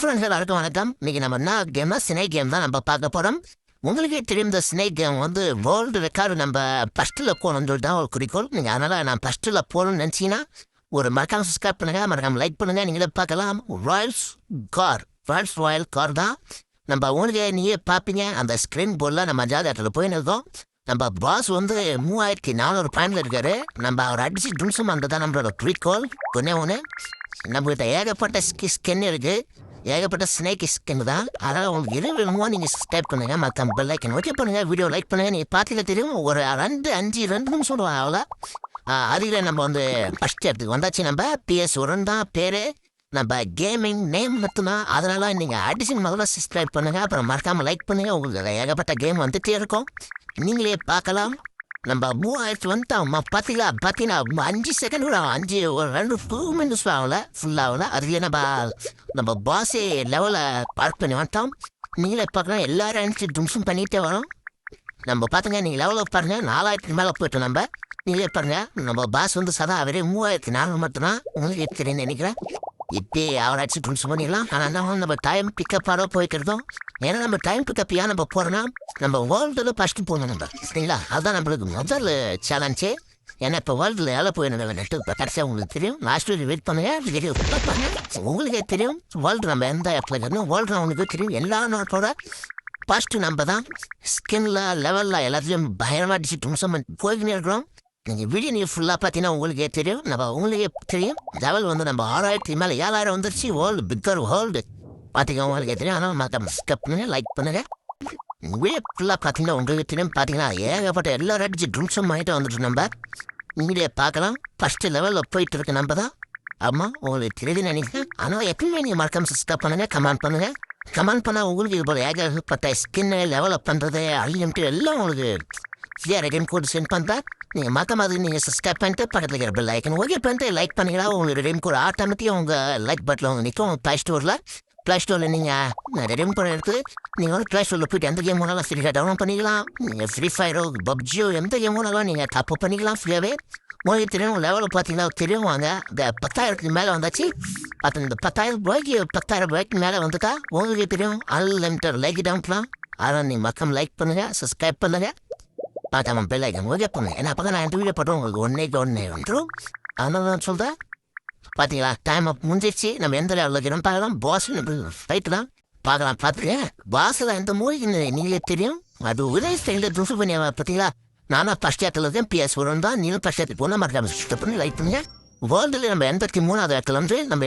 Friends எல்லாருக்கும் வணக்கம். இன்னைக்கு நம்ம என்ன கேம்னா ஸ்னேக் கேம் தான் நம்ம பார்க்க போகிறோம். உங்களுக்கே தெரியும் இந்த ஸ்னேக் கேம் வந்து வேர்ல்டு ரெக்கார்டு நம்ம ஃபஸ்ட்டில் போகணும்னு சொல்லிட்டு தான் ஒரு குறிக்கோள். நீங்கள் அதனால் நான் ஃபஸ்ட்டில் போகணும்னு நினச்சிங்கன்னா ஒரு மறக்காம சப்ஸ்கிரைப் பண்ணுங்கள், மறக்காம லைக் பண்ணுங்கள். நீங்களே பார்க்கலாம். ராயல்ஸ் ராயல் கார் தான் நம்ம உங்களுக்கு நீயே பார்ப்பீங்க. அந்த ஸ்க்ரீன் போர்டில் நம்ம ஜாதகத்தில் போயின்னு இருக்கோம். நம்ம பாஸ் வந்து 3400 பாயிண்டில் இருக்காரு. நம்ம அவர் அடிச்சு ட்ரிம்ஸும் அந்த தான் நம்மளோட குறிக்கோள். ஒன்று நம்மகிட்ட ஏகப்பட்ட ஸ்கின் இருக்குது, ஏகப்பட்ட ஸ்னேக் ஸ்கின் தான். அதனால் உங்களுக்கு எது வேணுமோ நீங்கள் சப்ஸ்கிரைப் பண்ணுங்கள், மற்ற பெல் ஐக்கன் ஓகே பண்ணுங்கள், வீடியோ லைக் பண்ணுங்கள். நீங்கள் பார்த்துல தெரியும் ஒரு 2 நிமிஷம் சொல்லுவாங்க அவ்வளோ. அதில் நம்ம வந்து ஃபஸ்ட் இடத்துக்கு வந்தாச்சு. நம்ம PS1 தான் பேர், நம்ம கேமிங் நேம் மட்டும்தான். அதனால நீங்கள் அடிஷன் முதல்ல சப்ஸ்கிரைப் பண்ணுங்கள், அப்புறம் மறக்காமல் லைக் பண்ணுங்கள். உங்களுக்கு ஏகப்பட்ட கேம் வந்துகிட்டே இருக்கும், நீங்களே பார்க்கலாம். நம்ம 3000 வந்துட்டோம். பார்த்தீங்கன்னா 5 செகண்ட் கூட 2 மினிட்ஸ் ஆகல, ஃபுல்லாகல. அதுலேயே நம்ம பாஸே லெவலில் பார்க் பண்ணி வந்துட்டோம். நீங்களே பார்க்கலாம். எல்லாரும் அனுப்பிச்சு ட்ரிம்ஸும் பண்ணிகிட்டே வரோம். நம்ம பார்த்துங்க, நீங்கள் லெவலில் பாருங்கள் 4000 மேலே போய்ட்டோம். நம்ம நீங்களே பாருங்கள், நம்ம பாஸ் வந்து சதா அவரே 3400 மட்டும்தான். உங்களுக்கு தெரியுன்னு நினைக்கிறேன். இப்படி அவரை அடிச்சு ட்ரிம்ஸ் பண்ணிடலாம். ஆனால் நம்ம டைம் பிக்கப்பாக போய்க்கிறதும். ஏன்னா நம்ம டைம் பிக்கப் ஏன் நம்ம போகிறோன்னா நம்ம வேர்ல்டில் ஃபஸ்ட்டு போகணும் நம்ம, சரிங்களா? அதுதான் நம்மளுக்கு முதல் சேலஞ்சே. ஏன்னா இப்போ வேர்ல்டில் எவ்வளோ போயிடணும் நெட்டு இப்போ கடைசியாக உங்களுக்கு தெரியும். லாஸ்ட் வீக் வெயிட் பண்ணுங்கள், வீடியோ உங்களுக்கே தெரியும் வேர்ல்டு நம்ம எந்த இடத்துல இருக்கணும். வேர்ல்டு உங்களுக்கு தெரியும். எல்லா நாட்டோட ஃபஸ்ட்டு நம்ம தான் ஸ்கின்ல லெவலில் எல்லாத்தையும் பயங்கரமாக அடிச்சு ட்ரிம்ஸும் போய்கினே இருக்கிறோம். நீங்கள் வீடியோ ஃபுல்லாக பார்த்தீங்கன்னா உங்களுக்கே தெரியும். உங்களுக்கே தெரியும் லெவல் வந்து நம்ம 6000 மேலே 7000 வந்துருச்சு. வேர்ல்டு பிக்கர் வேர்ல்டு பார்த்தீங்கன்னா உங்களுக்கே தெரியும். ஆனால் மற்ற சப்ஸ்கிரைப் பண்ணுங்கள், லைக் பண்ணுங்கள். வீடியோ ஃபுல்லாக பார்த்தீங்கன்னா உங்களுக்கு தெரியும். பார்த்தீங்கன்னா ஏகப்பட்ட எல்லாரும் அடிச்சு ட்ரிம்ஸும் ஆகிட்டு வந்துட்டு நம்ம நீங்களே பார்க்கலாம். ஃபஸ்ட்டு லெவலில் போயிட்டு இருக்கு நம்ம தான். ஆமாம், உங்களுக்கு தெரியுதுன்னு நினைக்கிறேன். ஆனால் எப்பவுமே நீங்கள் மறக்காம சப்ஸ்கிரைப் பண்ணுங்கள், கமெண்ட் பண்ணுங்கள். கமெண்ட் பண்ணால் உங்களுக்கு இது போல் ஏகப்பட்ட ஸ்கின்னு லெவலப் பண்ணுறது அழியம்ட்டு எல்லாம் உங்களுக்கு ரெடியம் கோட் சென்ட் பண்ணுறேன். நீங்கள் மற்ற மாதிரி நீங்கள் சப்ஸ்கிரைப் பண்ணிட்டு பக்கத்தில் இருக்கிற பெல் ஐக்கன் ஓகே பண்ணிட்டு லைக் பண்ணிங்கன்னா உங்களுக்கு ரெடியம் கோட் ஆட்டோமேட்டிக்காக உங்கள் லைக் பட்டில் உங்கள் நிற்கும். ப்ளே ஸ்டோரில் நீங்கள் ரெடியம் கோட் எடுத்து நீங்கள் வந்து ப்ளே ஸ்டோரில் போய்ட்டு எந்த கேம் வேணாலும் ஃப்ரீயாக டவுன்லோட் பண்ணிக்கலாம். நீங்கள் ஃப்ரீ ஃபயரோ பப்ஜியோ எந்த கேம் வேணாலும் நீங்கள் டாப் பண்ணிக்கலாம் ஃப்ரீயாகவே. உங்களுக்கு தெரியும் லெவலில் பார்த்தீங்கன்னா தெரியும். வாங்க இந்த 10,000 மேலே வந்தாச்சு. பார்த்து இந்த 10,000 ரூபாய்க்கு மேலே வந்துட்டா உங்களுக்கு தெரியும் அன்லிமிட்டட் லைக் டவுன்லாம். அதனால் நீங்கள் மக்கள் லைக் பண்ணுங்கள், சப்ஸ்கிரைப் பண்ணுங்கள், பார்க்காம பெல் ஐக்கன் ஓகே பண்ணுங்கள். ஏன்னா அப்போ தான் நான் வீடியோ போட்டோம் உங்களுக்கு ஒன்றே வந்துடும். அதனால நான் சொல்கிறேன். பார்த்தீங்களா டைம் அப் முடிஞ்சிடுச்சு. நம்ம எந்த லெவலில் இருக்கிறோம் பார்க்கலாம். பாஸ் ஃபைட்டு தான் பார்க்கலாம். பார்த்துக்கேன் பாஸில் எந்த மூவி நீங்களே தெரியும். அது ஒரே ஸ்டைலில் ட்ரிம்ஸ் பண்ணி பார்த்தீங்களா. நானும் ஃபஸ்ட் இடத்துல இருக்கேன். PS1 தான். நீங்களும் ஃபஸ்ட் இடத்துக்கு போனால் மறக்காம பண்ணி லைக் பண்ணுங்கள். வேர்ல்டில் நம்ம 83வது இடத்துல வந்து நம்ம